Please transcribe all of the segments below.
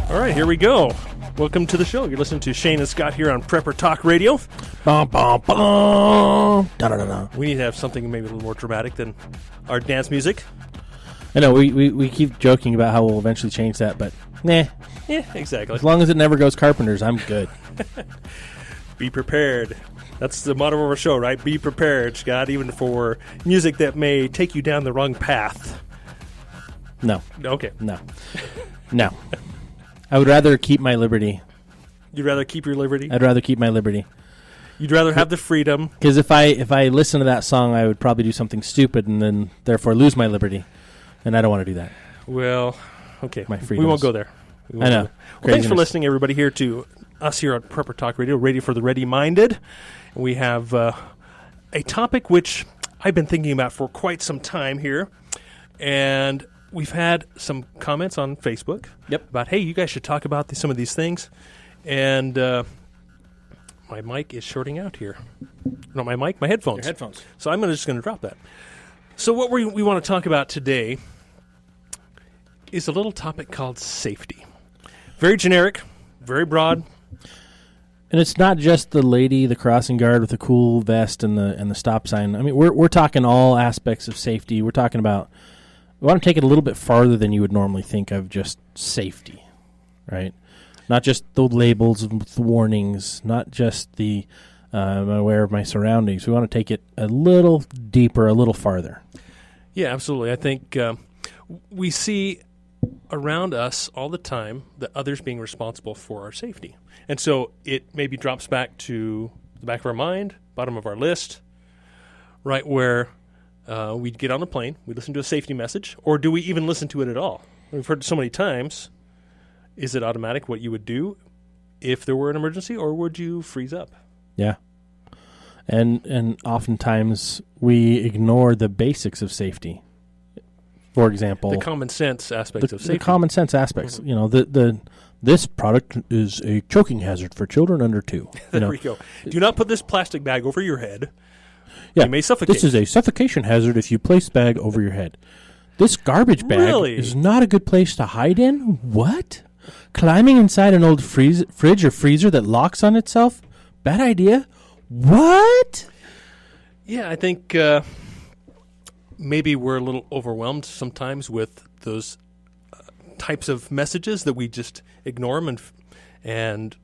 All right, here we go. Welcome to the show. You're listening to Shane and Scott here on Prepper Talk Radio. Bum, bum, bum. Da-da-da-da. We need to have something maybe a little more dramatic than our dance music. I know, we keep joking about how we'll eventually change that, but nah. Yeah, exactly. As long as it never goes Carpenters, I'm good. Be prepared. That's the motto of our show, right? Be prepared, Scott, even for music that may take you down the wrong path. No. Okay. No. No. I would rather keep my liberty. You'd rather keep your liberty? I'd rather keep my liberty. You'd rather have the freedom? Because if I listen to that song, I would probably do something stupid and then therefore lose my liberty. And I don't want to do that. Well, okay. My freedoms. We won't go there. I know. Well, thanks for listening, everybody, here to us here on Prepper Talk Radio, radio for the ready-minded. We have a topic which I've been thinking about for quite some time here. And we've had some comments on Facebook about, hey, you guys should talk about some of these things. And my mic is shorting out here. Not my mic, my headphones. Your headphones. So I'm just going to drop that. So what we want to talk about today is a little topic called safety. Very generic, very broad. And it's not just the lady, the crossing guard with the cool vest and the stop sign. I mean, we're talking all aspects of safety. We're talking about, we want to take it a little bit farther than you would normally think of just safety, right? Not just the labels and the warnings, not just the I'm aware of my surroundings. We want to take it a little deeper, a little farther. Yeah, absolutely. I think we see around us all the time that others being responsible for our safety. And so it maybe drops back to the back of our mind, bottom of our list, right where we'd get on a plane, we listen to a safety message, or do we even listen to it at all? We've heard it so many times. Is it automatic what you would do if there were an emergency, or would you freeze up? Yeah. And oftentimes we ignore the basics of safety. For example, the common sense aspects of safety. The common sense aspects. Mm-hmm. You know, this product is a choking hazard for children under 2. There we go. Do not put this plastic bag over your head. Yeah, you may suffocate. This is a suffocation hazard if you place bag over your head. This garbage bag is not a good place to hide in. What? Climbing inside an old fridge or freezer that locks on itself? Bad idea. What? Yeah, I think maybe we're a little overwhelmed sometimes with those types of messages that we just ignore them and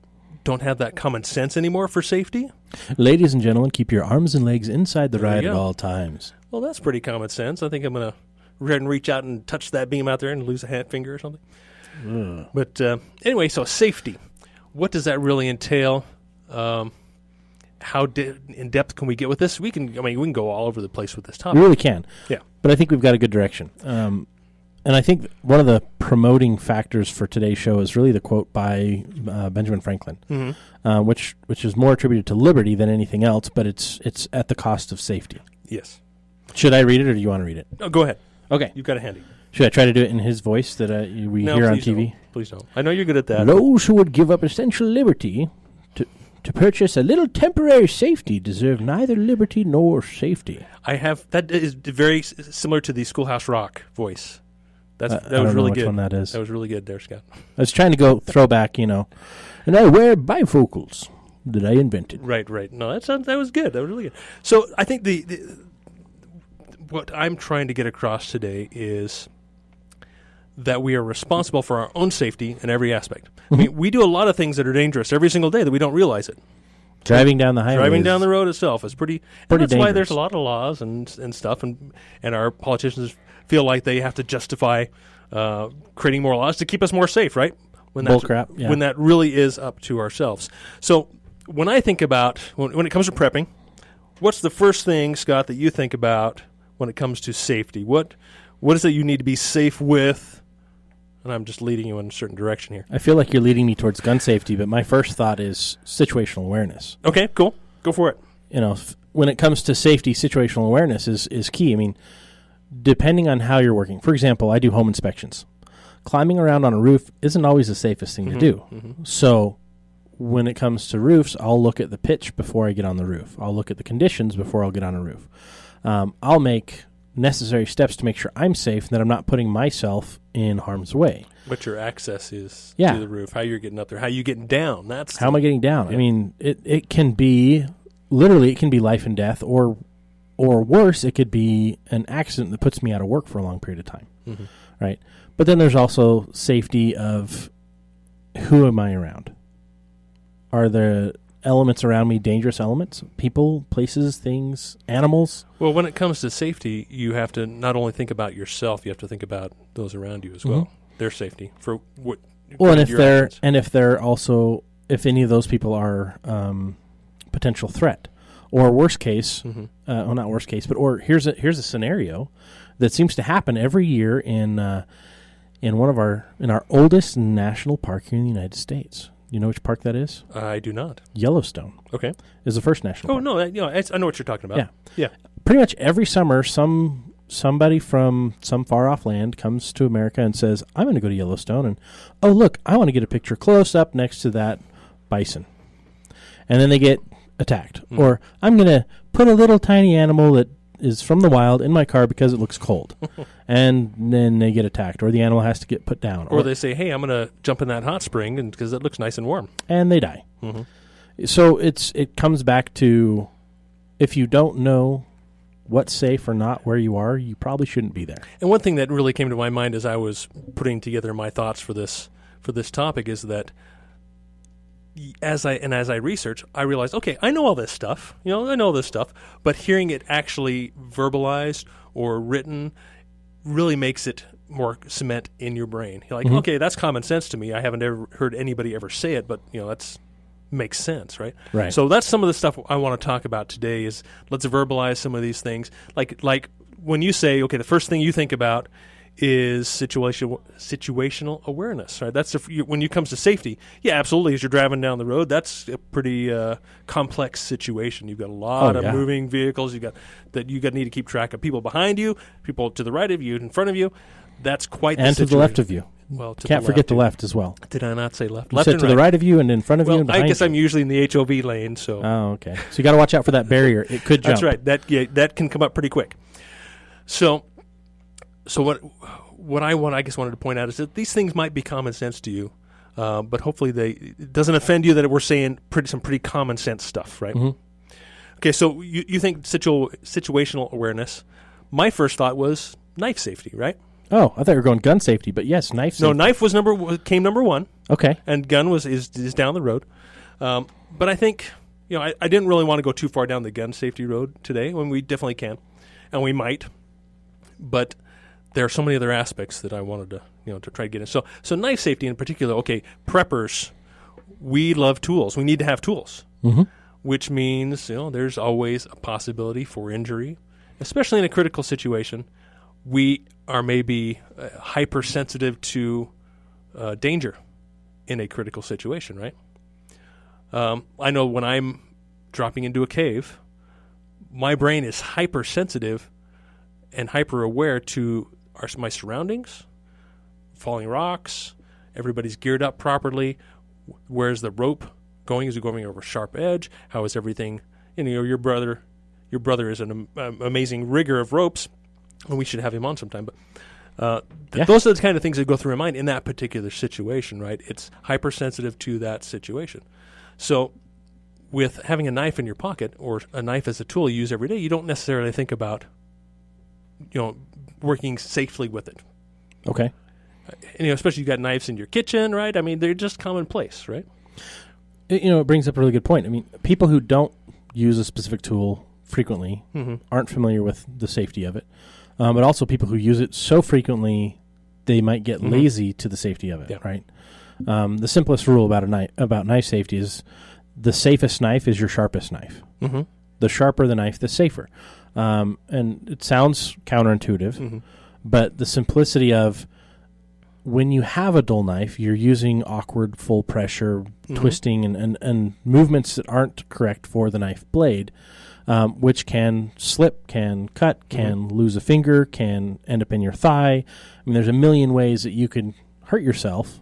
don't have that common sense anymore for safety. Ladies and gentlemen, keep your arms and legs inside the ride at all times. Well, that's pretty common sense. I think I'm going to reach out and touch that beam out there and lose a hand finger or something. But anyway, so safety. What does that really entail? How in depth can we get with this? We can go all over the place with this topic. We really can. Yeah. But I think we've got a good direction. And I think one of the promoting factors for today's show is really the quote by Benjamin Franklin, mm-hmm. which is more attributed to liberty than anything else, but it's at the cost of safety. Yes. Should I read it or do you want to read it? Oh, go ahead. Okay. You've got it handy. Should I try to do it in his voice that we hear on TV? Don't. Please don't. I know you're good at that. Those who would give up essential liberty to purchase a little temporary safety deserve neither liberty nor safety. That is very similar to the Schoolhouse Rock voice. That was really good. I don't know which one that is. That was really good there, Scott. I was trying to go throwback, and I wear bifocals that I invented. Right. No, that was good. That was really good. So I think what I'm trying to get across today is that we are responsible for our own safety in every aspect. I mean, we do a lot of things that are dangerous every single day that we don't realize it. Driving down the highway. Driving down the road itself is pretty that's dangerous. Why there's a lot of laws and stuff, and our politicians feel like they have to justify creating more laws to keep us more safe, right? Bull crap, yeah. When that really is up to ourselves. So when I think about, when it comes to prepping, what's the first thing, Scott, that you think about when it comes to safety? What is it you need to be safe with? And I'm just leading you in a certain direction here. I feel like you're leading me towards gun safety, but my first thought is situational awareness. Okay, cool. Go for it. When it comes to safety, situational awareness is key. I mean, depending on how you're working. For example, I do home inspections. Climbing around on a roof isn't always the safest thing to do. Mm-hmm. So when it comes to roofs, I'll look at the pitch before I get on the roof. I'll look at the conditions before I'll get on a roof. I'll make necessary steps to make sure I'm safe and that I'm not putting myself in harm's way. What your access is Yeah. to the roof, how you're getting up there, how you getting down. How am I getting down? Yeah. I mean, it can be, literally, it can be life and death, or worse, it could be an accident that puts me out of work for a long period of time, right? But then there's also safety of who am I around? Are the elements around me dangerous elements? People, places, things, animals? Well, when it comes to safety, you have to not only think about yourself, you have to think about those around you as well. Their safety for what. Well, and if they're also, if any of those people are potential threat, or worst case, well, not worst case, but here's a scenario that seems to happen every year in our oldest national park here in the United States. You know which park that is? I do not. Yellowstone. Okay. Is the first national park. No, I know what you're talking about. Yeah. Pretty much every summer, somebody from some far-off land comes to America and says, I'm going to go to Yellowstone, and, oh, look, I want to get a picture close up next to that bison. And then they get attacked. Or, I'm going to put a little tiny animal that is from the wild in my car because it looks cold. And then they get attacked, or the animal has to get put down. Or they say, hey, I'm going to jump in that hot spring because it looks nice and warm. And they die. So it comes back to, if you don't know what's safe or not where you are, you probably shouldn't be there. And one thing that really came to my mind as I was putting together my thoughts for this topic is that as I research, I realized, okay, I know all this stuff. I know this stuff, but hearing it actually verbalized or written really makes it more cement in your brain. You're like, okay, that's common sense to me. I haven't ever heard anybody ever say it, but that's makes sense, right? Right. So that's some of the stuff I want to talk about today. Is let's verbalize some of these things. Like when you say, okay, the first thing you think about is situational awareness, right? That's when it comes to safety. Yeah, absolutely. As you're driving down the road, that's a pretty complex situation. You've got a lot of moving vehicles. You need to keep track of people behind you, people to the right of you, in front of you. That's quite the situation. And to the left of you. Well, can't forget the left as well. Did I not say left? You Left said and to the right of you and in front of you and behind you. I guess I'm usually in the HOV lane, so. Oh, okay. So you got to watch out for that barrier. It could jump. That's right. That can come up pretty quick. So what I wanted to point out is that these things might be common sense to you, but hopefully it doesn't offend you that we're saying some pretty common sense stuff, right? Okay, so you think situational awareness. My first thought was knife safety, right? Oh, I thought you were going gun safety, but yes, knife safety. No, knife came number one. Okay. And gun is down the road. But I think, I didn't really want to go too far down the gun safety road today, when we definitely can, and we might. But there are so many other aspects that I wanted to try to get in. So knife safety in particular, okay, preppers, we love tools. We need to have tools, which means, there's always a possibility for injury, especially in a critical situation. We are maybe hypersensitive to danger in a critical situation, right? I know when I'm dropping into a cave, my brain is hypersensitive and hyper-aware to my surroundings, falling rocks, everybody's geared up properly, where's the rope going? Is it going over a sharp edge? How is everything? Your brother is an amazing rigger of ropes, and we should have him on sometime. But those are the kind of things that go through my mind in that particular situation, right? It's hypersensitive to that situation. So with having a knife in your pocket or a knife as a tool you use every day, you don't necessarily think about working safely with it. Okay. Especially you got knives in your kitchen, right? I mean, they're just commonplace, right? It brings up a really good point. I mean, people who don't use a specific tool frequently aren't familiar with the safety of it. But also people who use it so frequently, they might get lazy to the safety of it, right? The simplest rule about knife safety is the safest knife is your sharpest knife. The sharper the knife, the safer. And it sounds counterintuitive, but the simplicity of when you have a dull knife, you're using awkward, full pressure, twisting, and movements that aren't correct for the knife blade, which can slip, can cut, can lose a finger, can end up in your thigh. I mean, there's a million ways that you can hurt yourself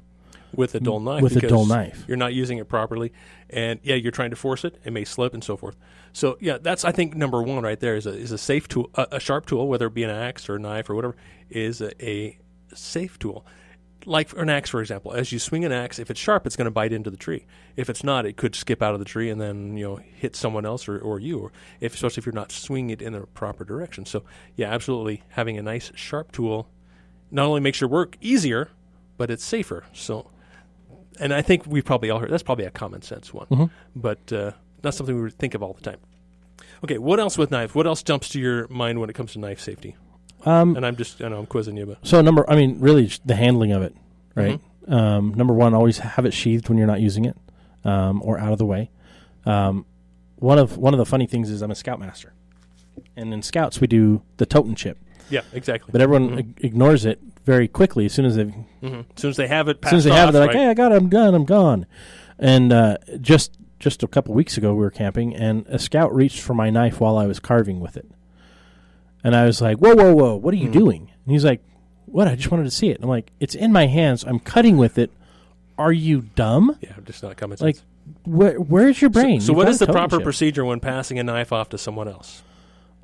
with a dull knife. With a because dull knife. You're not using it properly. And, you're trying to force it. It may slip and so forth. So, that's, I think, number one right there is a safe tool. A sharp tool, whether it be an axe or a knife or whatever, is a safe tool. Like an axe, for example. As you swing an axe, if it's sharp, it's going to bite into the tree. If it's not, it could skip out of the tree and then hit someone else or you, or especially if you're not swinging it in the proper direction. So, absolutely, having a nice sharp tool not only makes your work easier, but it's safer. So, and I think we've probably all heard that's probably a common sense one, but not something we would think of all the time. Okay, what else with knives? What else jumps to your mind when it comes to knife safety? And I'm quizzing you, but so really the handling of it, right? Number one, always have it sheathed when you're not using it, or out of the way. One of the funny things is I'm a scoutmaster, and in scouts we do the tote and chip. Yeah, exactly. But everyone ignores it very quickly as soon as they as soon as they have it. As soon as they have it, they're like, "Hey, I got it. I'm done. I'm gone." And just a couple weeks ago, we were camping, and a scout reached for my knife while I was carving with it. And I was like, whoa, what are you doing? And he's like, what? I just wanted to see it. And I'm like, it's in my hands. I'm cutting with it. Are you dumb? Yeah, just not common sense. Like, where's your brain? So what is the proper procedure when passing a knife off to someone else?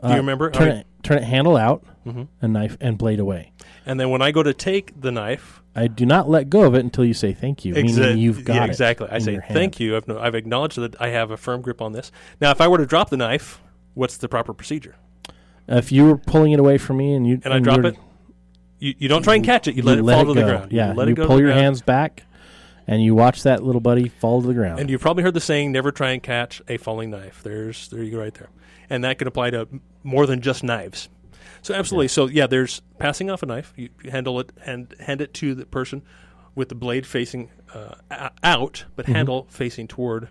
Do you remember? Turn it handle out, and knife and blade away. And then when I go to take the knife, I do not let go of it until you say thank you, meaning you've got it. Exactly. I say thank you. I've acknowledged that I have a firm grip on this. Now, if I were to drop the knife, what's the proper procedure? If you were pulling it away from me and I drop it, you don't try and catch it. You let it fall to the ground. Yeah, you pull your hands back, and you watch that little buddy fall to the ground. And you've probably heard the saying, never try and catch a falling knife. There you go right there. And that can apply to more than just knives. So absolutely. Yeah. So, there's passing off a knife. You handle it and hand it to the person with the blade facing out, but handle facing toward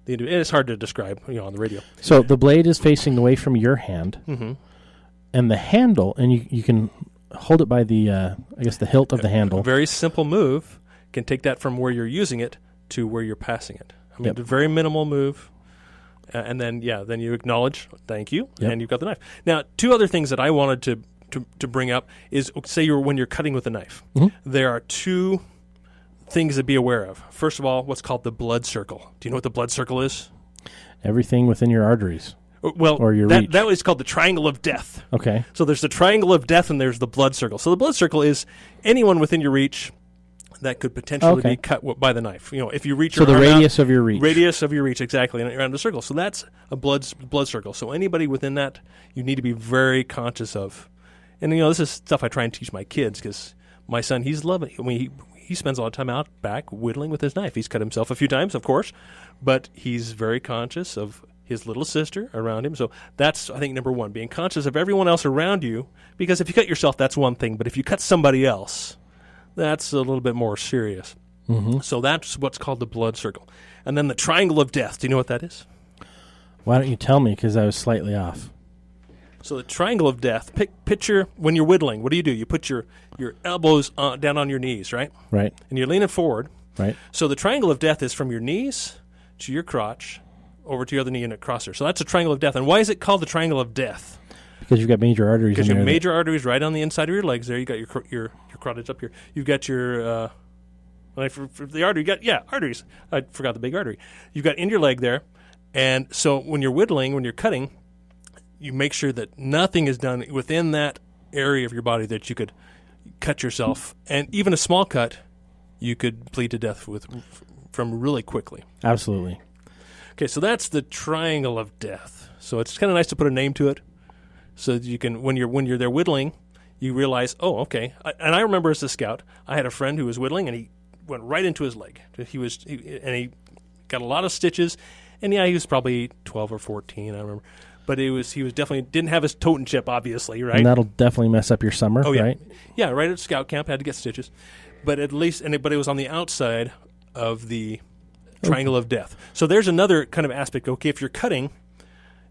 the individual. And it's hard to describe on the radio. So the blade is facing away from your hand, and the handle, and you can hold it by the, the hilt of the handle. A very simple move can take that from where you're using it to where you're passing it. I mean, a very minimal move. And then, then you acknowledge, thank you, and you've got the knife. Now, two other things that I wanted to bring up is, say when you're cutting with a knife, there are two things to be aware of. First of all, what's called the blood circle. Do you know what the blood circle is? Everything within your arteries. Well, or your reach. That is called the triangle of death. Okay. So there's the triangle of death and there's the blood circle. So the blood circle is anyone within your reach that could potentially be cut by the knife. If you reach your arm radius out, of your reach. Radius of your reach, exactly, around the circle. So that's a blood circle. So anybody within that, you need to be very conscious of. And, this is stuff I try and teach my kids because my son, he's loving it. I mean, he spends a lot of time out back whittling with his knife. He's cut himself a few times, of course, but he's very conscious of his little sister around him. So that's, I think, number one, being conscious of everyone else around you, because if you cut yourself, that's one thing, but if you cut somebody else, that's a little bit more serious. So that's what's called the blood circle. And then the triangle of death. Do you know what that is? Why don't you tell me, because I was slightly off. So the triangle of death, picture when you're whittling, what do? You put your elbows down on your knees, right? Right. And you're leaning forward. Right. So the triangle of death is from your knees to your crotch, over to your other knee and across there. So that's a triangle of death. And why is it called the triangle of death? Because you've got major arteries. Because you have major arteries right on the inside of your legs there. You got your carotid up here. You've got your for the artery. You got arteries. I forgot the big artery. You've got in your leg there, and so when you're whittling, when you're cutting, you make sure that nothing is done within that area of your body that you could cut yourself, and even a small cut, you could bleed to death from really quickly. Absolutely. Okay, so that's the triangle of death. So it's kind of nice to put a name to it. So that you can, when you're there whittling, you realize, oh, okay. And I remember as a scout, I had a friend who was whittling, and he went right into his leg. He got a lot of stitches, and he was probably 12 or 14, I remember. But he was definitely didn't have his totem chip, obviously, right? And that'll definitely mess up your summer, right? Yeah, right at scout camp, had to get stitches. But at least, but it was on the outside of the triangle of death. So there's another kind of aspect. Okay, if you're cutting,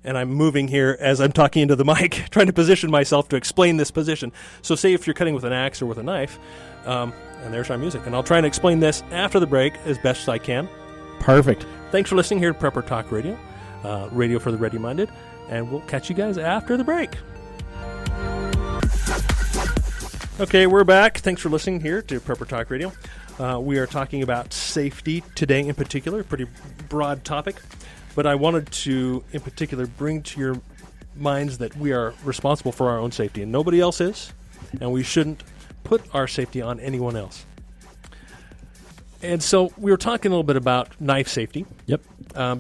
and I'm moving here as I'm talking into the mic, trying to position myself to explain this position. So say if you're cutting with an axe or with a knife, and there's our music. And I'll try and explain this after the break as best as I can. Perfect. Thanks for listening here at Prepper Talk Radio, radio for the ready-minded, and we'll catch you guys after the break. Okay, we're back. Thanks for listening here to Prepper Talk Radio. We are talking about safety today in particular, a pretty broad topic. But I wanted to, in particular, bring to your minds that we are responsible for our own safety, and nobody else is, and we shouldn't put our safety on anyone else. And so we were talking a little bit about knife safety. Yep.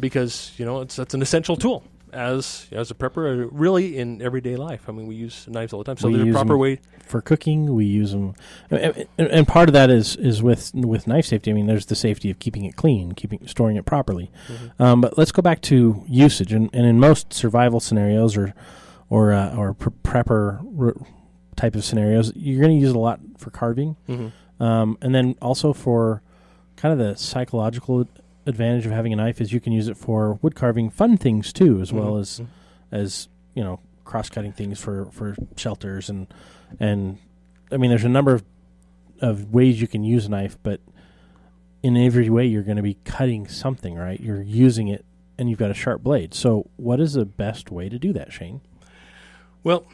Because, it's an essential tool as a prepper, really in everyday life. I mean, we use knives all the time. So there's a proper way. For cooking, we use them. And part of that is with knife safety. I mean, there's the safety of keeping it clean, storing it properly. Mm-hmm. But let's go back to usage. And in most survival scenarios or prepper type of scenarios, you're going to use it a lot for carving. Mm-hmm. And then also for kind of the psychological advantage of having a knife is you can use it for wood carving fun things too, as well as cross-cutting things for shelters and I mean there's a number of ways you can use a knife, but in every way you're going to be cutting something, right? You're using it and you've got a sharp blade. So what is the best way to do that, Shane? Well,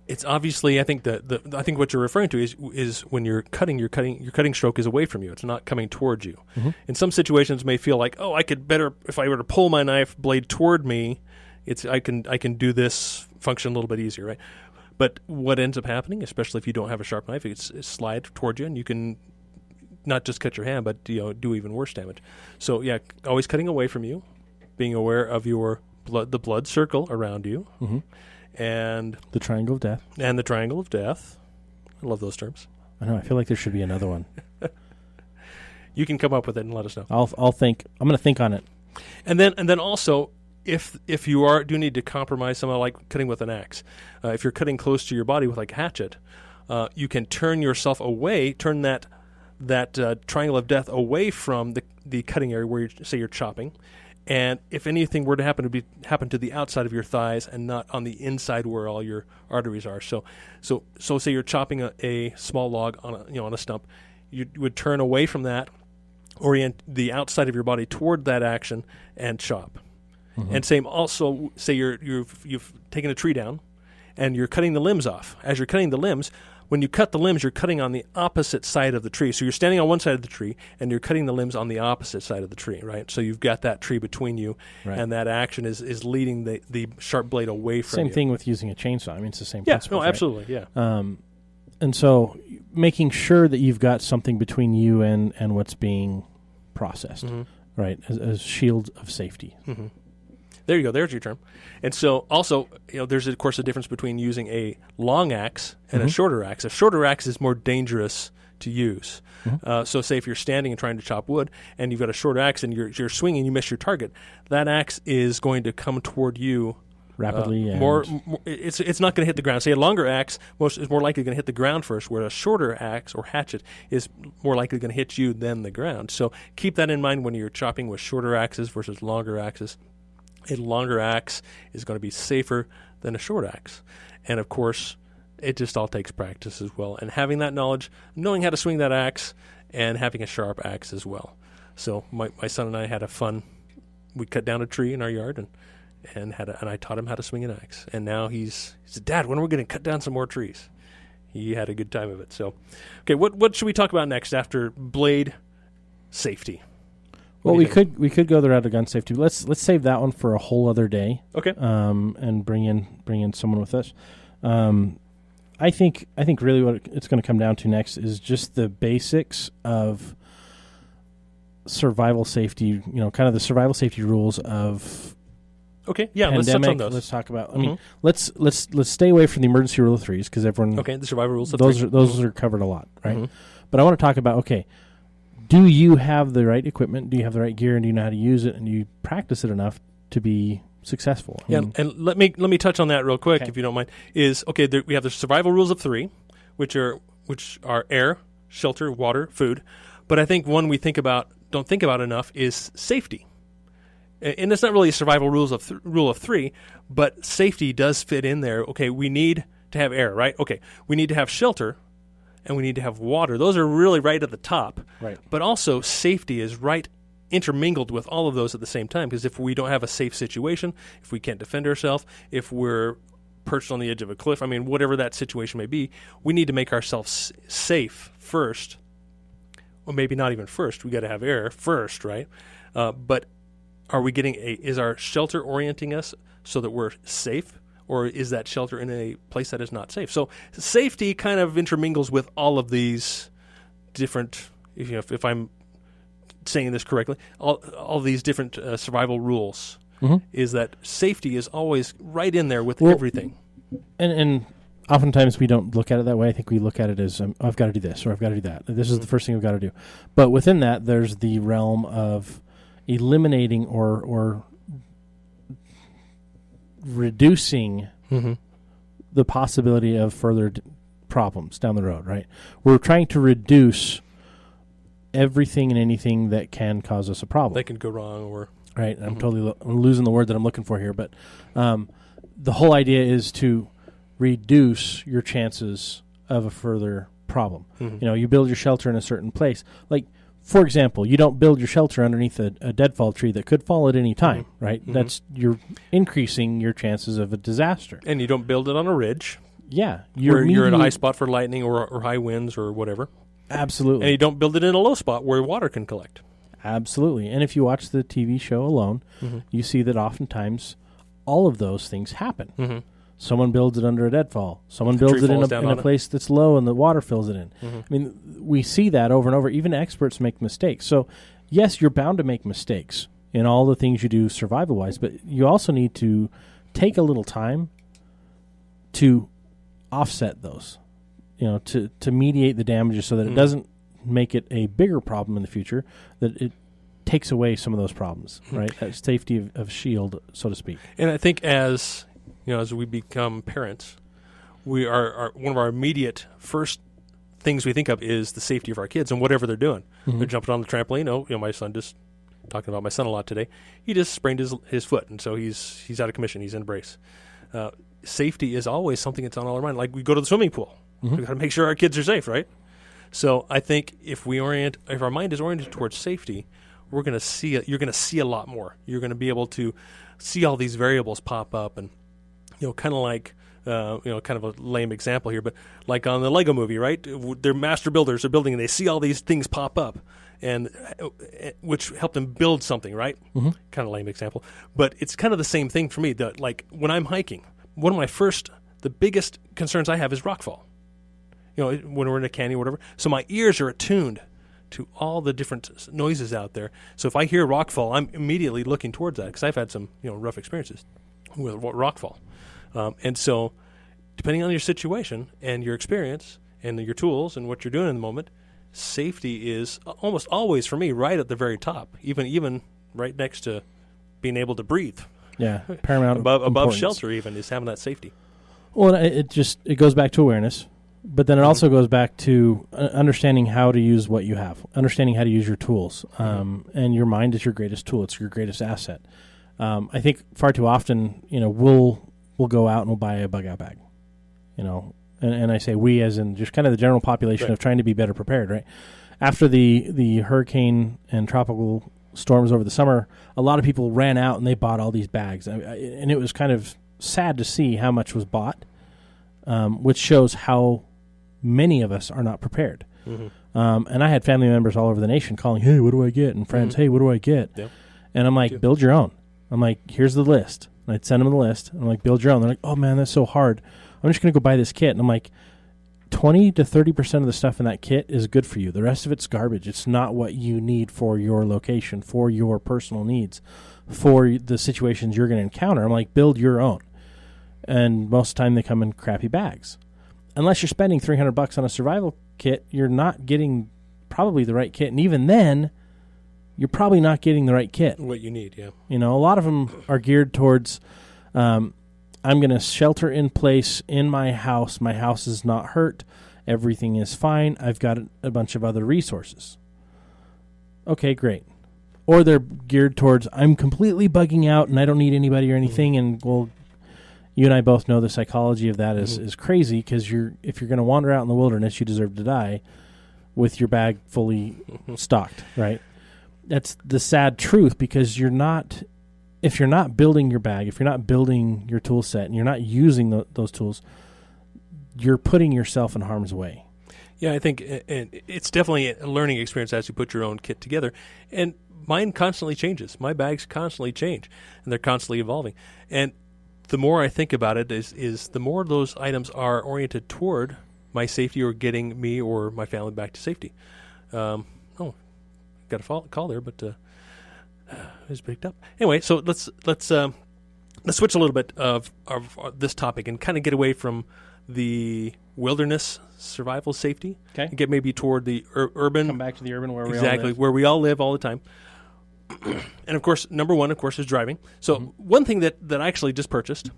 it's obviously, I think I think what you're referring to is when you're cutting, your cutting stroke is away from you. It's not coming towards you. Mm-hmm. In some situations, it may feel like, I could better if I were to pull my knife blade toward me. I can do this function a little bit easier, right? But what ends up happening, especially if you don't have a sharp knife, it's slide toward you, and you can not just cut your hand, but do even worse damage. So yeah, always cutting away from you, being aware of the blood circle around you. Mm-hmm. And the triangle of death. And the triangle of death. I love those terms. I know. I feel like there should be another one. You can come up with it and let us know. I'll think. I'm going to think on it. And then also, if you do need to compromise something like cutting with an axe, if you're cutting close to your body with like a hatchet, you can turn yourself away, turn that triangle of death away from the cutting area where you're chopping. And if anything were to happen to the outside of your thighs and not on the inside where all your arteries are, so say you're chopping a small log on a stump, you would turn away from that, orient the outside of your body toward that action, and chop. Mm-hmm. And same also, say you've taken a tree down, and you're cutting the limbs off. As you're cutting the limbs, when you cut the limbs, you're cutting on the opposite side of the tree. So you're standing on one side of the tree, and you're cutting the limbs on the opposite side of the tree, right? So you've got that tree between you, right. And that action is leading the sharp blade away from you. Same thing with using a chainsaw. I mean, it's the same principle. Yeah, no, absolutely, right? Yeah. And so making sure that you've got something between you and what's being processed, mm-hmm. right, as shield of safety. Mm-hmm. There you go. There's your term. And so also, there's, of course, a difference between using a long axe and a shorter axe. A shorter axe is more dangerous to use. Mm-hmm. So say if you're standing and trying to chop wood and you've got a short axe and you're swinging, you miss your target, that axe is going to come toward you rapidly. More, it's not going to hit the ground. Say a longer axe is more likely going to hit the ground first, where a shorter axe or hatchet is more likely going to hit you than the ground. So keep that in mind when you're chopping with shorter axes versus longer axes. A longer axe is going to be safer than a short axe. And, of course, it just all takes practice as well. And having that knowledge, knowing how to swing that axe, and having a sharp axe as well. So my son and I had a fun – we cut down a tree in our yard and I taught him how to swing an axe. And now he said, Dad, when are we going to cut down some more trees? He had a good time of it. So, okay, what should we talk about next after blade safety? Well, we could go the route of gun safety. Let's save that one for a whole other day. Okay. And bring in someone with us. I think really what it's going to come down to next is just the basics of survival safety. Kind of the survival safety rules of. Okay. Yeah. Pandemic. Let's touch on those. Let's talk about. I mean, let's stay away from the emergency rule of threes because everyone. Okay. The survival rules of those are covered a lot, right? Mm-hmm. But I want to talk about do you have the right equipment? Do you have the right gear? And do you know how to use it? And do you practice it enough to be successful? And let me touch on that real quick, if you don't mind. We have the survival rules of three, which are air, shelter, water, food. But I think one we don't think about enough is safety. And it's not really a survival rule of three, but safety does fit in there. Okay, we need to have air, right? Okay, we need to have shelter. And we need to have water. Those are really right at the top. Right. But also safety is right intermingled with all of those at the same time, because if we don't have a safe situation, if we can't defend ourselves, if we're perched on the edge of a cliff, I mean, whatever that situation may be, we need to make ourselves safe first. or maybe not even first. We got to have air first, right? But are we getting is our shelter orienting us so that we're safe, or is that shelter in a place that is not safe? So safety kind of intermingles with all of these different, if I'm saying this correctly, all these different survival rules. Is that safety is always right in there with everything. And oftentimes we don't look at it that way. I think we look at it as, I've got to do this or I've got to do that. This is the first thing I've got to do. But within that, there's the realm of eliminating or reducing the possibility of further problems down the road, right? We're trying to reduce everything and anything that can cause us a problem. That can go wrong or... Right, I'm I'm losing the word that I'm looking for here, but the whole idea is to reduce your chances of a further problem. You build your shelter in a certain place. Like, for example, you don't build your shelter underneath a deadfall tree that could fall at any time, right? That's you're increasing your chances of a disaster. And you don't build it on a ridge. Yeah, you're at a high spot for lightning or high winds or whatever. Absolutely. And you don't build it in a low spot where water can collect. Absolutely. And if you watch the TV show Alone, you see that oftentimes all of those things happen. Someone builds it under a deadfall. Someone builds it in a place that's low and the water fills it in. I mean, we see that over and over. Even experts make mistakes. So, yes, you're bound to make mistakes in all the things you do survival-wise, but you also need to take a little time to offset those, to mediate the damages so that it doesn't make it a bigger problem in the future, that it takes away some of those problems, right? That safety of shield, so to speak. And I think as we become parents, we are one of our immediate first things we think of is the safety of our kids and whatever they're doing. They're jumping on the trampoline. My son, just talking about my son a lot today, he just sprained his foot, and so he's out of commission. He's in a brace. Safety is always something that's on all our mind. Like we go to the swimming pool. We got to make sure our kids are safe, right? So I think if our mind is oriented towards safety, we're going to see it. You're going to see a lot more. You're going to be able to see all these variables pop up, and kind of like kind of a lame example here, but like on the Lego movie, right? Their master builders are building, and they see all these things pop up, and which help them build something, right? Kind of lame example, but it's kind of the same thing for me. That like when I'm hiking, one of the biggest concerns I have is rockfall. When we're in a canyon or whatever. So my ears are attuned to all the different noises out there. So if I hear rockfall, I'm immediately looking towards that because I've had some rough experiences with rockfall. And so depending on your situation and your experience and your tools and what you're doing in the moment, safety is almost always, for me, right at the very top, even right next to being able to breathe. Yeah, paramount above shelter even is having that safety. Well, it goes back to awareness. But then it also goes back to understanding how to use what you have, understanding how to use your tools. And your mind is your greatest tool. It's your greatest asset. I think far too often, we'll go out and we'll buy a bug-out bag, and I say we as in just kind of the general population of trying to be better prepared, right? After the hurricane and tropical storms over the summer, a lot of people ran out and they bought all these bags. And it was kind of sad to see how much was bought, which shows how many of us are not prepared. And I had family members all over the nation calling, hey, what do I get? And friends, hey, what do I get? Yep. And I'm like, build your own. I'm like, here's the list. And I'd send them the list. I'm like, build your own. They're like, oh, man, that's so hard. I'm just going to go buy this kit. And I'm like, 20 to 30% of the stuff in that kit is good for you. The rest of it's garbage. It's not what you need for your location, for your personal needs, for the situations you're going to encounter. I'm like, build your own. And most of the time they come in crappy bags. Unless you're spending $300 on a survival kit, you're not getting probably the right kit. And even then, you're probably not getting the right kit. What you need, yeah. A lot of them are geared towards, I'm going to shelter in place in my house. My house is not hurt. Everything is fine. I've got a bunch of other resources. Okay, great. Or they're geared towards, I'm completely bugging out and I don't need anybody or anything. And, well, you and I both know the psychology of that is crazy because if you're going to wander out in the wilderness, you deserve to die with your bag fully stocked, right? That's the sad truth because if you're not building your bag, if you're not building your tool set and you're not using those tools, you're putting yourself in harm's way. Yeah, I think it's definitely a learning experience as you put your own kit together. And mine constantly changes. My bags constantly change, and they're constantly evolving. And the more I think about it is the more those items are oriented toward my safety or getting me or my family back to safety. Got a call there, but it was picked up. Anyway, so let's switch a little bit of this topic and kind of get away from the wilderness survival safety. Okay. And get maybe toward the urban. Come back to the urban where we all exactly live. where we all live all the time. And of course, number one, of course, is driving. So one thing that I actually just purchased,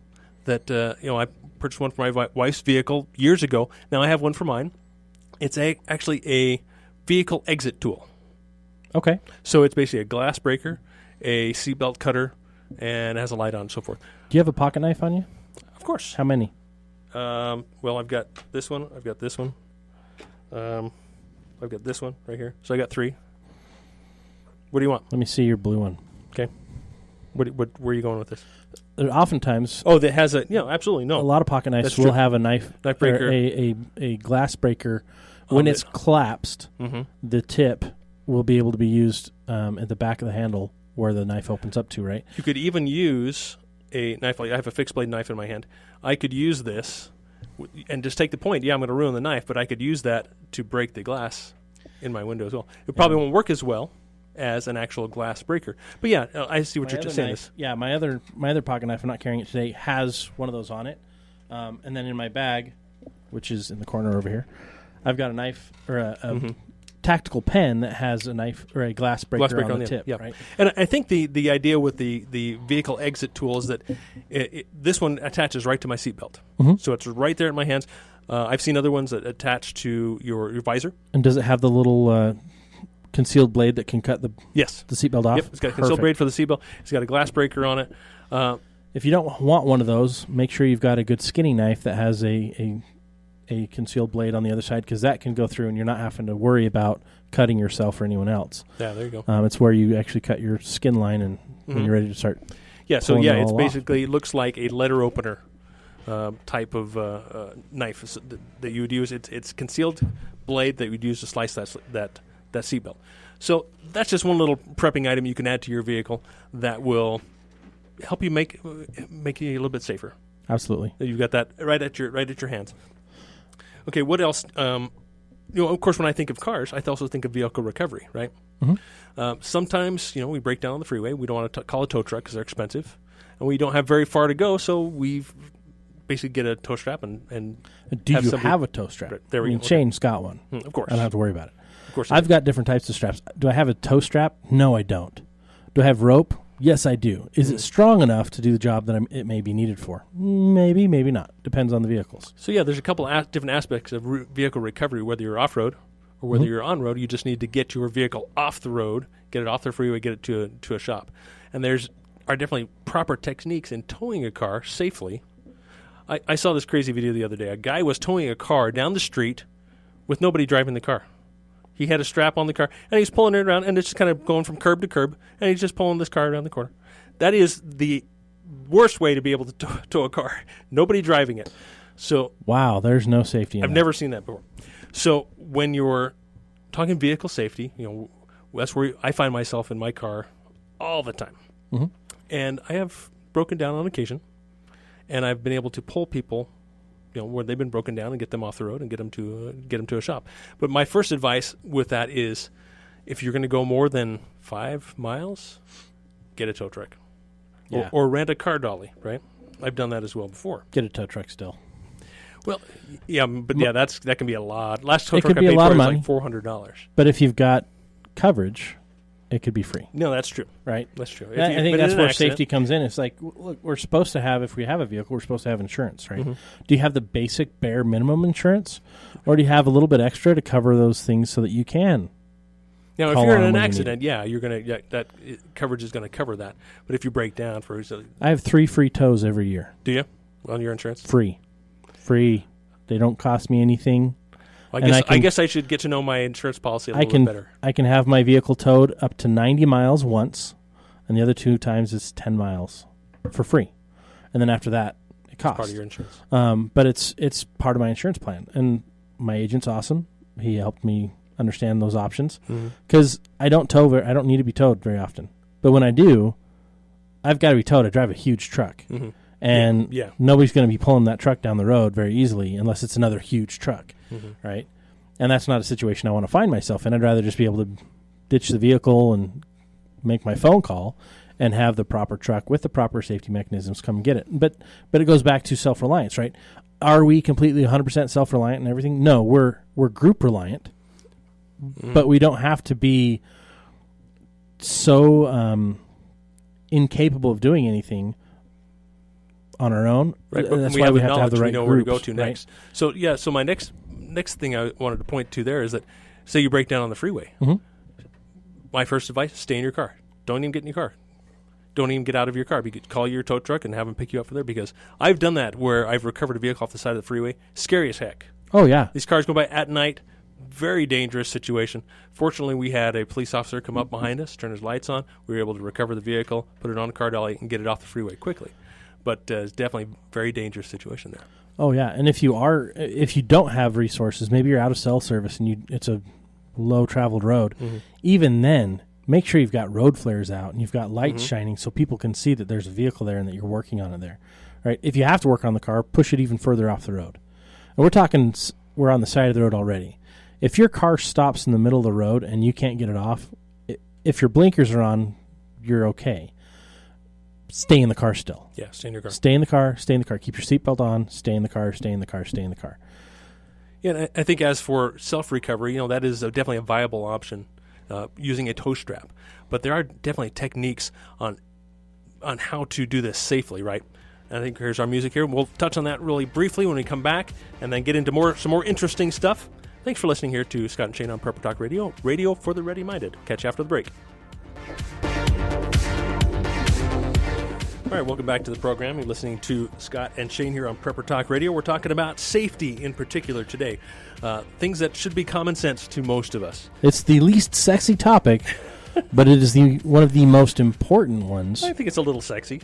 that I purchased one for my wife's vehicle years ago. Now I have one for mine. It's actually a vehicle exit tool. Okay. So it's basically a glass breaker, a seatbelt cutter, and it has a light on and so forth. Do you have a pocket knife on you? Of course. How many? Well, I've got this one. I've got this one. I've got this one right here. So I got 3. What do you want? Let me see your blue one. Okay. Where are you going with this? Oftentimes, Oh, that has absolutely no. a lot of pocket knives That's will true. have a knife breaker. or a glass breaker. When it's collapsed, the tip will be able to be used at the back of the handle where the knife opens up to, right? You could even use a knife. Like I have a fixed blade knife in my hand. I could use this and just take the point. Yeah, I'm going to ruin the knife, but I could use that to break the glass in my window as well. It probably won't work as well as an actual glass breaker. But yeah, I see what you're just saying. Yeah, my other pocket knife, I'm not carrying it today, has one of those on it. And then in my bag, which is in the corner over here, I've got a knife or a tactical pen that has a knife or a glass breaker on the tip. Yeah. Right? And I think the idea with the vehicle exit tool is that this one attaches right to my seatbelt. So it's right there in my hands. I've seen other ones that attach to your visor. And does it have the little concealed blade that can cut the seatbelt off? Yep, it's got a concealed blade for the seatbelt. It's got a glass breaker on it. If you don't want one of those, make sure you've got a good skinning knife that has a concealed blade on the other side, because that can go through and you're not having to worry about cutting yourself or anyone else. Yeah, there you go. It's where you actually cut your skin line and when you're ready to start. Yeah, so it's basically, it looks like a letter opener type of knife that you would use. It's concealed blade that you would use to slice that seatbelt. So that's just one little prepping item you can add to your vehicle that will help you make you a little bit safer. Absolutely. You've got that right at your hands. Okay, what else? Of course, when I think of cars, I also think of vehicle recovery, right? Sometimes, we break down on the freeway. We don't want to call a tow truck because they're expensive, and we don't have very far to go, so we basically get a tow strap and do you have a tow strap? Right, there we go. Shane's got one. Of course. I don't have to worry about it. Of course. I've got different types of straps. Do I have a tow strap? No, I don't. Do I have rope? Yes, I do. Is it strong enough to do the job that it may be needed for? Maybe, maybe not. Depends on the vehicles. So, yeah, there's a couple different aspects of vehicle recovery, whether you're off-road or whether you're on-road. You just need to get your vehicle off the road, get it off the freeway, get it to a shop. And are definitely proper techniques in towing a car safely. I saw this crazy video the other day. A guy was towing a car down the street with nobody driving the car. He had a strap on the car, and he's pulling it around, and it's just kind of going from curb to curb, and he's just pulling this car around the corner. That is the worst way to be able to tow a car. Nobody driving it. So wow, there's no safety in that. I've never seen that before. So when you're talking vehicle safety, that's where I find myself in my car all the time. And I have broken down on occasion, and I've been able to pull people where they've been broken down and get them off the road and get them to a shop. But my first advice with that is, if you're going to go more than 5 miles, get a tow truck, or rent a car dolly. Right? I've done that as well before. Get a tow truck still. Well, yeah, but that can be a lot. Last tow it truck could I be paid a lot for of was money. like $400. But if you've got coverage, it could be free. No, that's true. Right? That's true. I think that's where safety comes in. It's like, look, we're supposed to have, if we have a vehicle, we're supposed to have insurance, right? Do you have the basic bare minimum insurance, or do you have a little bit extra to cover those things so that you can? Now, if you're in an accident, that coverage is going to cover that. But if you break down, I have 3 free tows every year. Do you on your insurance? Free. They don't cost me anything. Well, I guess I should get to know my insurance policy a little bit better. I can have my vehicle towed up to 90 miles once, and the other 2 times it's 10 miles for free. And then after that, it costs. It's part of your insurance. But it's part of my insurance plan. And my agent's awesome. He helped me understand those options because I don't need to be towed very often. But when I do, I've got to be towed. I drive a huge truck. And nobody's going to be pulling that truck down the road very easily unless it's another huge truck, right? And that's not a situation I want to find myself in. I'd rather just be able to ditch the vehicle and make my phone call and have the proper truck with the proper safety mechanisms come and get it. But it goes back to self-reliance, right? Are we completely 100% self-reliant and everything? No, we're group reliant, but we don't have to be so incapable of doing anything on our own. Right. That's why we have to have the right we know groups, where to go to next. So so my next thing I wanted to point to there is that, say you break down on the freeway. My first advice: stay in your car. Don't even get in your car. Don't even get out of your car. You could call your tow truck and have them pick you up from there, because I've done that where I've recovered a vehicle off the side of the freeway. Scary as heck. Oh yeah, these cars go by at night. Very dangerous situation. Fortunately, we had a police officer come up behind us, turn his lights on. We were able to recover the vehicle, put it on a car dolly, and get it off the freeway quickly. But it's definitely a very dangerous situation there. Oh yeah, and if you don't have resources, maybe you're out of cell service and it's a low traveled road. Even then, make sure you've got road flares out and you've got lights shining so people can see that there's a vehicle there and that you're working on it there. Right? If you have to work on the car, push it even further off the road. And we're on the side of the road already. If your car stops in the middle of the road and you can't get it off, if your blinkers are on, you're okay. Stay in the car still. Yeah, stay in your car. Stay in the car. Stay in the car. Keep your seatbelt on. Stay in the car. Stay in the car. Stay in the car. Yeah, and I think as for self-recovery, that is definitely a viable option, using a tow strap. But there are definitely techniques on how to do this safely, right? And I think here's our music here. We'll touch on that really briefly when we come back, and then get into some more interesting stuff. Thanks for listening here to Scott and Shane on Prepper Talk Radio, radio for the ready-minded. Catch you after the break. All right, welcome back to the program. You're listening to Scott and Shane here on Prepper Talk Radio. We're talking about safety in particular today, things that should be common sense to most of us. It's the least sexy topic, but it is one of the most important ones. I think it's a little sexy.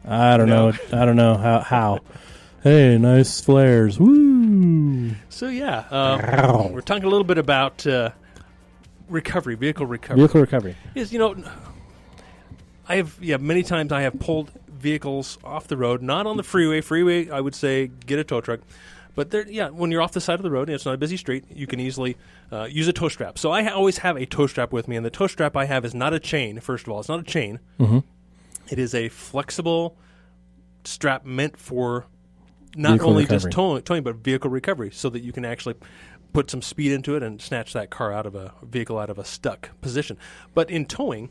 I don't know. I don't know how. Hey, nice flares. Woo! So, we're talking a little bit about recovery, vehicle recovery. Vehicle recovery. Is, many times I have pulled vehicles off the road, not on the freeway. Freeway, I would say, get a tow truck. But when you're off the side of the road and it's not a busy street, you can easily use a tow strap. So I always have a tow strap with me, and the tow strap I have is not a chain, first of all. It's not a chain. It is a flexible strap meant for not vehicle only recovery. just towing, but vehicle recovery, so that you can actually put some speed into it and snatch that car out of a vehicle out of a stuck position. But in towing,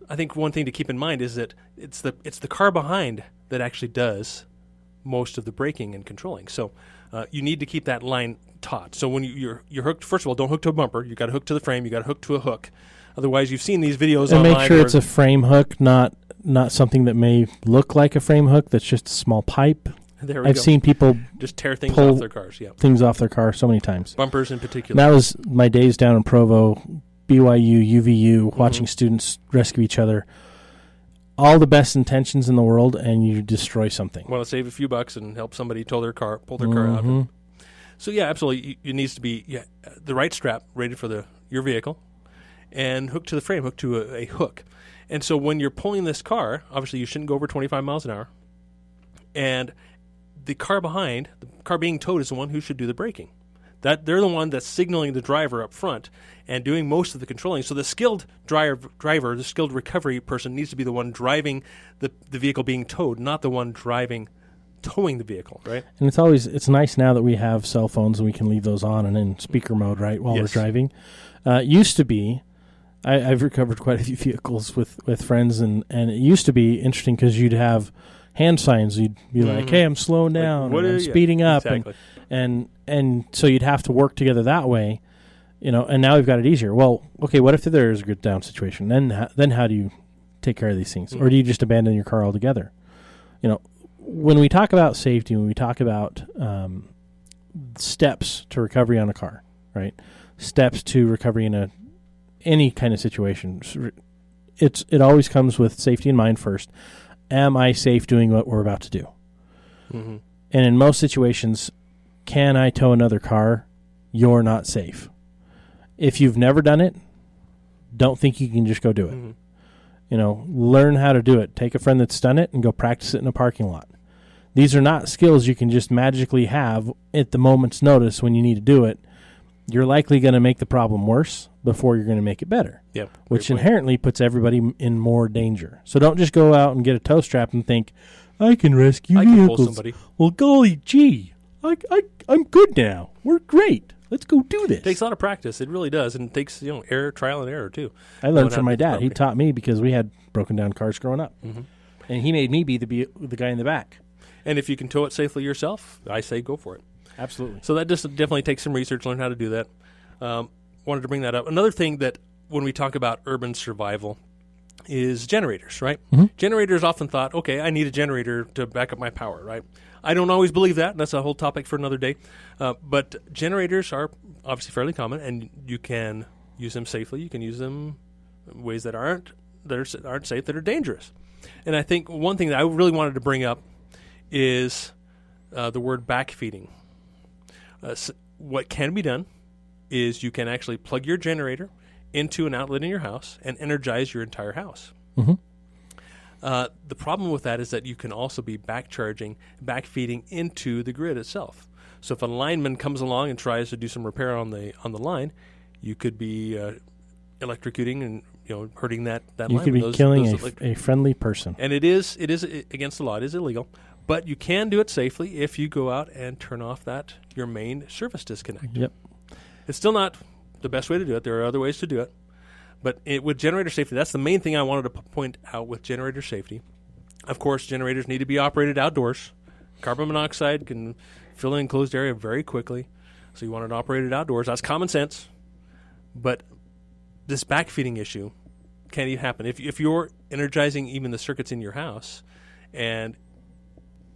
I think one thing to keep in mind is that it's the car behind that actually does most of the braking and controlling. So you need to keep that line taut. So when you're hooked, first of all, don't hook to a bumper. You got to hook to the frame. You got to hook to a hook. Otherwise, you've seen these videos online. And make sure where it's a frame hook, not something that may look like a frame hook. That's just a small pipe. I've seen people just tear things off their cars. Yeah, things off their car so many times. Bumpers in particular. That was my days down in Provo, BYU, UVU, watching students rescue each other. All the best intentions in the world, and you destroy something. Want to save a few bucks and help somebody pull their car out. So yeah, absolutely, it needs to be the right strap rated for your vehicle, and hooked to the frame, hooked to a hook. And so when you're pulling this car, obviously you shouldn't go over 25 miles an hour, and the car behind, the car being towed, is the one who should do the braking. That they're the one that's signaling the driver up front and doing most of the controlling. So the skilled driver, the skilled recovery person, needs to be the one driving the vehicle being towed, not the one towing the vehicle, right? And it's nice now that we have cell phones and we can leave those on and in speaker mode, right, while we're driving. Used to be, I've recovered quite a few vehicles with friends, and it used to be interesting because you'd have hand signs. You'd be like, hey, I'm slowing down, or I'm speeding up. Exactly. And so you'd have to work together that way, and now we've got it easier. Well, okay, what if there is a good down situation? Then how do you take care of these things? Or do you just abandon your car altogether? When we talk about safety, when we talk about steps to recovery on a car, right? Steps to recovery in any kind of situation, it always comes with safety in mind first. Am I safe doing what we're about to do? And in most situations, can I tow another car you're not safe. If you've never done it, don't think you can just go do it. Mm-hmm. You know, learn how to do it. Take a friend that's done it and go practice it in a parking lot. These are not skills you can just magically have at the moment's notice when you need to do it. You're likely going to make the problem worse before you're going to make it better, which inherently puts everybody in more danger. So don't just go out and get a tow strap and think, I can rescue vehicles. Can pull somebody. Well, golly gee, I'm good now. We're great. Let's go do this. It takes a lot of practice. It really does. And it takes, trial and error, too. I learned from my dad. He taught me because we had broken down cars growing up. Mm-hmm. And he made me be the guy in the back. And if you can tow it safely yourself, I say go for it. Absolutely. So that just definitely takes some research, learn how to do that. Wanted to bring that up. Another thing that when we talk about urban survival is generators, right? Mm-hmm. Generators often thought, okay, I need a generator to back up my power, right? I don't always believe that. That's a whole topic for another day. But generators are obviously fairly common, and you can use them safely. You can use them in ways that aren't safe, that are dangerous. And I think one thing that I really wanted to bring up is the word backfeeding. What can be done is you can actually plug your generator into an outlet in your house and energize your entire house. Mm-hmm. The problem with that is that you can also be backfeeding into the grid itself. So if a lineman comes along and tries to do some repair on the line, you could be electrocuting and hurting that line. You could be killing a friendly person. And it is against the law. It is illegal. But you can do it safely if you go out and turn off your main service disconnect. Yep. It's still not the best way to do it. There are other ways to do it. But with generator safety, that's the main thing I wanted to point out with generator safety. Of course, generators need to be operated outdoors. Carbon monoxide can fill an enclosed area very quickly. So you want it operated outdoors. That's common sense. But this backfeeding issue can't even happen. If you're energizing even the circuits in your house and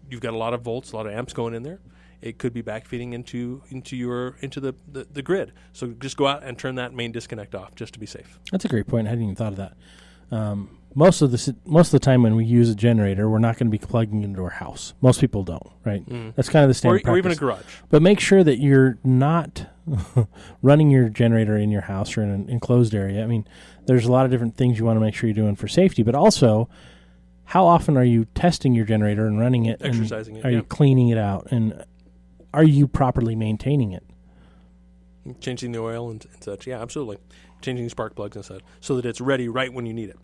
you've got a lot of volts, a lot of amps going in there, it could be backfeeding into the grid. So just go out and turn that main disconnect off just to be safe. That's a great point. I hadn't even thought of that. Most of the time when we use a generator, we're not going to be plugging into our house. Most people don't, right? Mm. That's kind of the standard practice. Or even a garage. But make sure that you're not running your generator in your house or in an enclosed area. I mean, there's a lot of different things you want to make sure you're doing for safety, but also how often are you testing your generator and running it? Exercising it. Are you cleaning it out? And are you properly maintaining it? Changing the oil and such. Yeah, absolutely. Changing spark plugs and such so that it's ready right when you need it.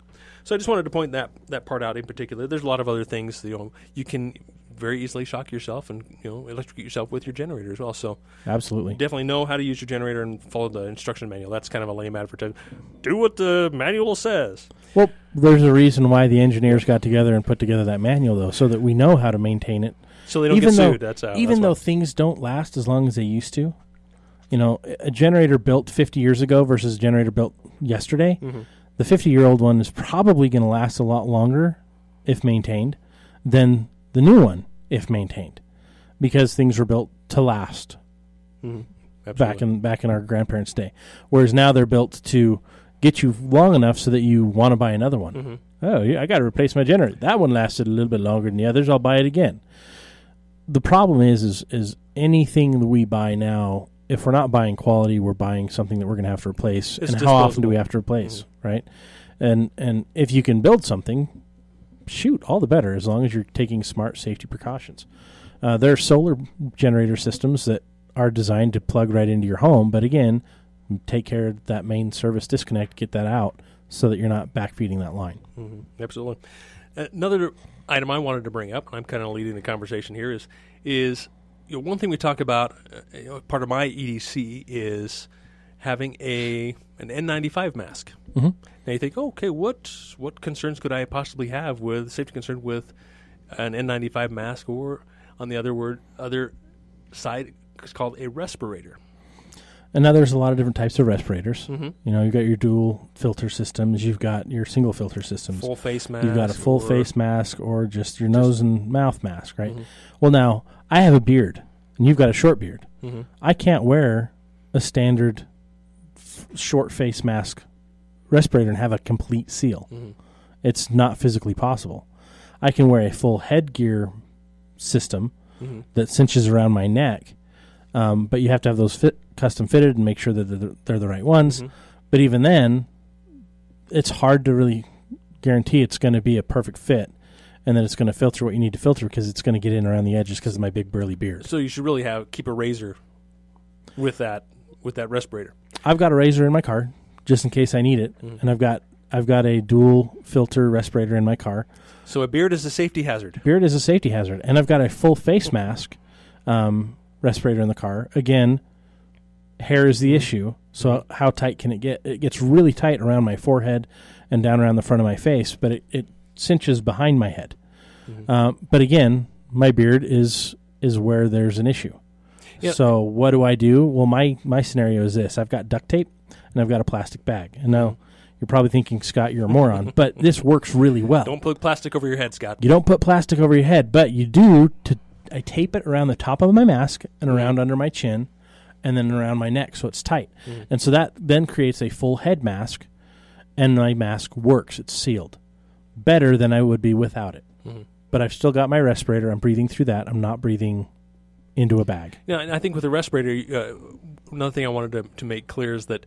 So I just wanted to point that part out in particular. There's a lot of other things. You can very easily shock yourself and electrocute yourself with your generator as well. So absolutely, definitely know how to use your generator and follow the instruction manual. That's kind of a lame advertisement. Do what the manual says. Well, there's a reason why the engineers got together and put together that manual, though, so that we know how to maintain it. So they don't get sued. Even though things don't last as long as they used to. A generator built 50 years ago versus a generator built yesterday. Mm-hmm. The 50-year-old one is probably going to last a lot longer if maintained than the new one if maintained, because things were built to last. Mm-hmm. Back in our grandparents' day, whereas now they're built to get you long enough so that you want to buy another one. Mm-hmm. Oh, yeah, I got to replace my generator. That one lasted a little bit longer than the others. I'll buy it again. The problem is anything that we buy now, if we're not buying quality, we're buying something that we're going to have to replace. It's and how often do we have to replace, right? And if you can build something, shoot, all the better, as long as you're taking smart safety precautions. There are solar generator systems that are designed to plug right into your home, but again, take care of that main service disconnect, get that out so that you're not backfeeding that line. Mm-hmm. Absolutely. Another item I wanted to bring up, and I'm kind of leading the conversation here, is one thing we talk about, part of my EDC is having an N95 mask. Mm-hmm. Now you think, okay, what concerns could I possibly have with safety concern with an N95 mask, or on the other side, it's called a respirator. And now there's a lot of different types of respirators. Mm-hmm. You've got your dual filter systems. You've got your single filter systems. Full face mask. You've got a full face mask or just your nose and mouth mask, right? Mm-hmm. Well, now, I have a beard, and you've got a short beard. Mm-hmm. I can't wear a standard short face mask respirator and have a complete seal. Mm-hmm. It's not physically possible. I can wear a full headgear system mm-hmm. that cinches around my neck, but you have to have those custom fitted and make sure that they're the right ones. Mm-hmm. But even then, it's hard to really guarantee it's going to be a perfect fit and that it's going to filter what you need to filter because it's going to get in around the edges because of my big burly beard. So you should really keep a razor with that respirator. I've got a razor in my car just in case I need it, and I've got a dual filter respirator in my car. So a beard is a safety hazard. Beard is a safety hazard, and I've got a full face mask respirator in the car. Again, hair is the issue. So how tight can it get? It gets really tight around my forehead and down around the front of my face, but it cinches behind my head. But again, my beard is where there's an issue. Yep. So what do I do? Well, my scenario is this. I've got duct tape, and I've got a plastic bag. And now you're probably thinking, Scott, you're a moron, but this works really well. Don't put plastic over your head, Scott. You don't put plastic over your head, but you do. I tape it around the top of my mask and around under my chin and then around my neck so it's tight. And so that then creates a full head mask, and my mask works. It's sealed. Better than I would be without it. But I've still got my respirator. I'm breathing through that. I'm not breathing into a bag. Yeah, and I think with the respirator, another thing I wanted to make clear is that,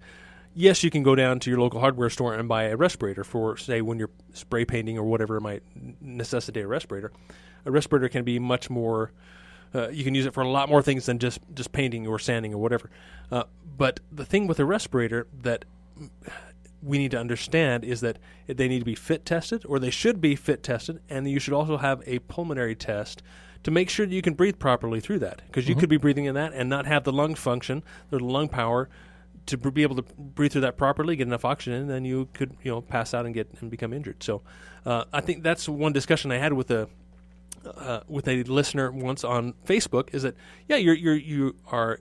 yes, you can go down to your local hardware store and buy a respirator for, say, when you're spray painting or whatever might necessitate a respirator. A respirator can be much more, you can use it for a lot more things than just painting or sanding or whatever. But the thing with a respirator that we need to understand is that they need to be fit tested, or they should be fit tested, and you should also have a pulmonary test to make sure that you can breathe properly through that, because you could be breathing in that and not have the lung function or the lung power to be able to breathe through that properly, get enough oxygen, and then you could pass out and become injured. So I think that's one discussion I had with a listener once on Facebook, is that you are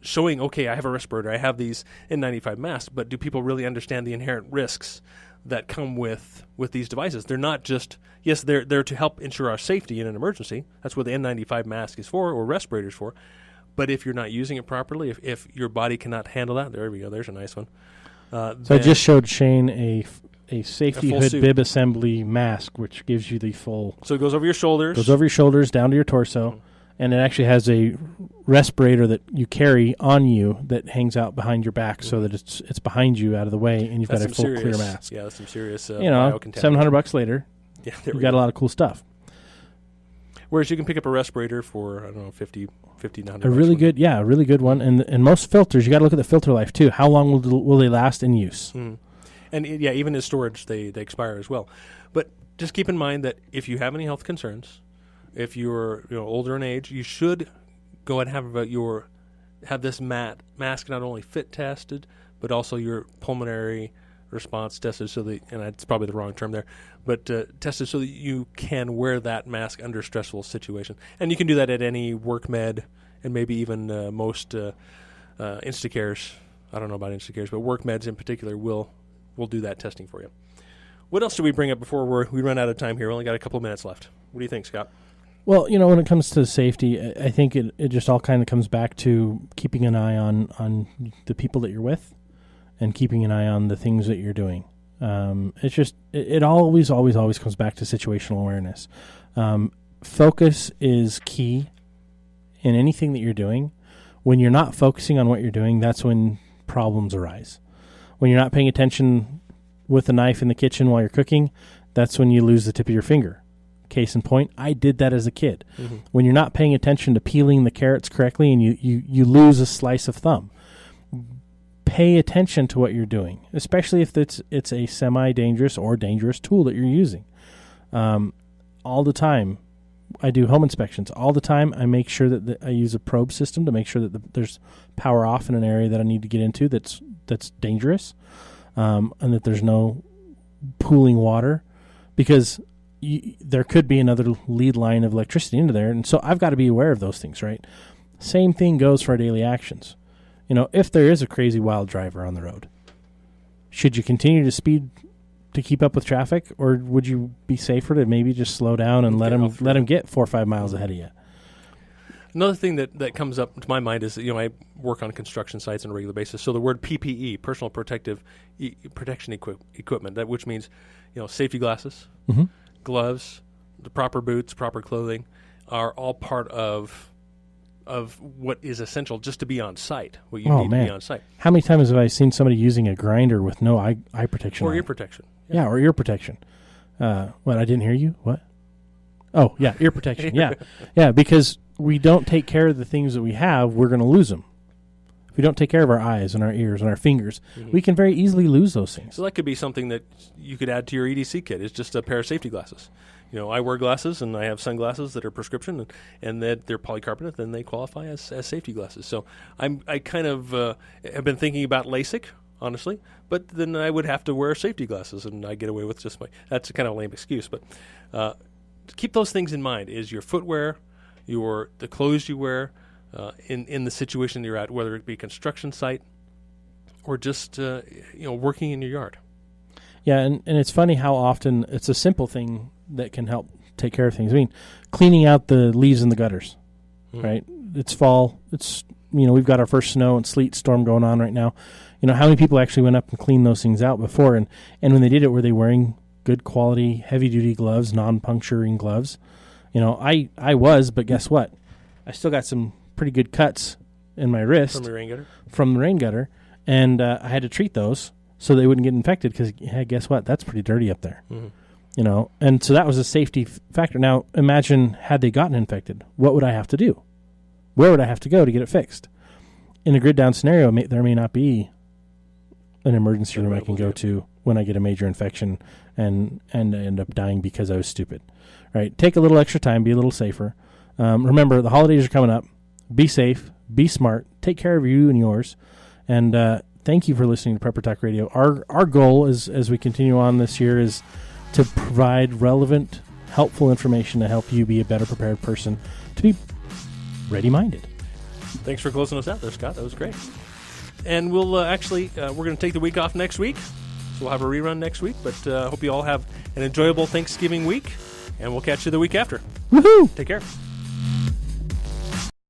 showing, okay, I have a respirator, I have these N95 masks, but do people really understand the inherent risks that come with these devices? They're not just, yes, they're to help ensure our safety in an emergency. That's what the N95 mask is for, or respirator's for. But if you're not using it properly, if your body cannot handle that, there we go, there's a nice one. So I just showed Shane a safety hood suit. bib assembly mask, which gives you the full... So it goes over your shoulders. Goes over your shoulders, down to your torso, and it actually has a respirator that you carry on you that hangs out behind your back so that it's behind you out of the way, and you've got a full clear mask. Yeah, that's some serious $700 later, you got a lot of cool stuff. Whereas you can pick up a respirator for, I don't know, $50 to $100. A really good one. And most filters, you got to look at the filter life too. How long will they last in use? And even in storage, they expire as well. But just keep in mind that if you have any health concerns, if you're older in age, you should go and have this mask not only fit tested, but also your pulmonary response tested, so that, and it's probably the wrong term there, but tested so that you can wear that mask under stressful situation. And you can do that at any WorkMed, and maybe even most Instacares. I don't know about Instacares, but WorkMeds in particular will do that testing for you. What else do we bring up before we run out of time here? We only got a couple of minutes left. What do you think, Scott? Well, when it comes to safety, I think it just all kind of comes back to keeping an eye on the people that you're with and keeping an eye on the things that you're doing. It's just, it always comes back to situational awareness. Focus is key in anything that you're doing. When you're not focusing on what you're doing, that's when problems arise. When you're not paying attention with a knife in the kitchen while you're cooking, that's when you lose the tip of your finger. Case in point, I did that as a kid. When you're not paying attention to peeling the carrots correctly and you lose a slice of thumb, pay attention to what you're doing, especially if it's a semi-dangerous or dangerous tool that you're using. All the time, I do home inspections. All the time, I make sure that I use a probe system to make sure that there's power off in an area that I need to get into that's dangerous, and that there's no pooling water, because there could be another lead line of electricity into there, and so I've got to be aware of those things, right? Same thing goes for our daily actions. If there is a crazy wild driver on the road, should you continue to speed to keep up with traffic, or would you be safer to maybe just slow down and let him get 4 or 5 miles ahead of you? Another thing that comes up to my mind is, I work on construction sites on a regular basis. So the word PPE, personal protective protection equipment, which means, safety glasses, gloves, the proper boots, proper clothing, are all part of of what is essential just to be on site, what you need to be on site. How many times have I seen somebody using a grinder with no eye protection Or on ear it? protection. Yeah, or ear protection. What, I didn't hear you? What? Oh, yeah, ear protection. Yeah. Yeah, because we don't take care of the things that we have, we're going to lose them. If we don't take care of our eyes and our ears and our fingers, we can very easily lose those things. So that could be something that you could add to your EDC kit. It's just a pair of safety glasses. You know, I wear glasses and I have sunglasses that are prescription and that they're polycarbonate, then they qualify as safety glasses. So I kind of have been thinking about LASIK, honestly, but then I would have to wear safety glasses and I get away with just that's a kind of lame excuse. But keep those things in mind, is your footwear, the clothes you wear, in the situation you're at, whether it be a construction site or just working in your yard. Yeah, and it's funny how often it's a simple thing that can help take care of things. I mean, cleaning out the leaves in the gutters, right? It's fall. It's, we've got our first snow and sleet storm going on right now. How many people actually went up and cleaned those things out before? And when they did it, were they wearing good quality, heavy-duty gloves, non-puncturing gloves? I was, but guess what? I still got some pretty good cuts in my wrist. From the rain gutter? From the rain gutter. And I had to treat those so they wouldn't get infected because, hey, guess what? That's pretty dirty up there. And so that was a safety factor. Now, imagine had they gotten infected, what would I have to do? Where would I have to go to get it fixed? In a grid down scenario, there may not be an emergency room I can go to when I get a major infection and end up dying because I was stupid. Right? Take a little extra time, be a little safer. Remember, the holidays are coming up. Be safe, be smart, take care of you and yours. And thank you for listening to Prepper Talk Radio. Our goal as we continue on this year is to provide relevant, helpful information to help you be a better prepared person, to be ready-minded. Thanks for closing us out there, Scott. That was great. And we'll we're going to take the week off next week. So we'll have a rerun next week. But I hope you all have an enjoyable Thanksgiving week. And we'll catch you the week after. Woohoo! Take care.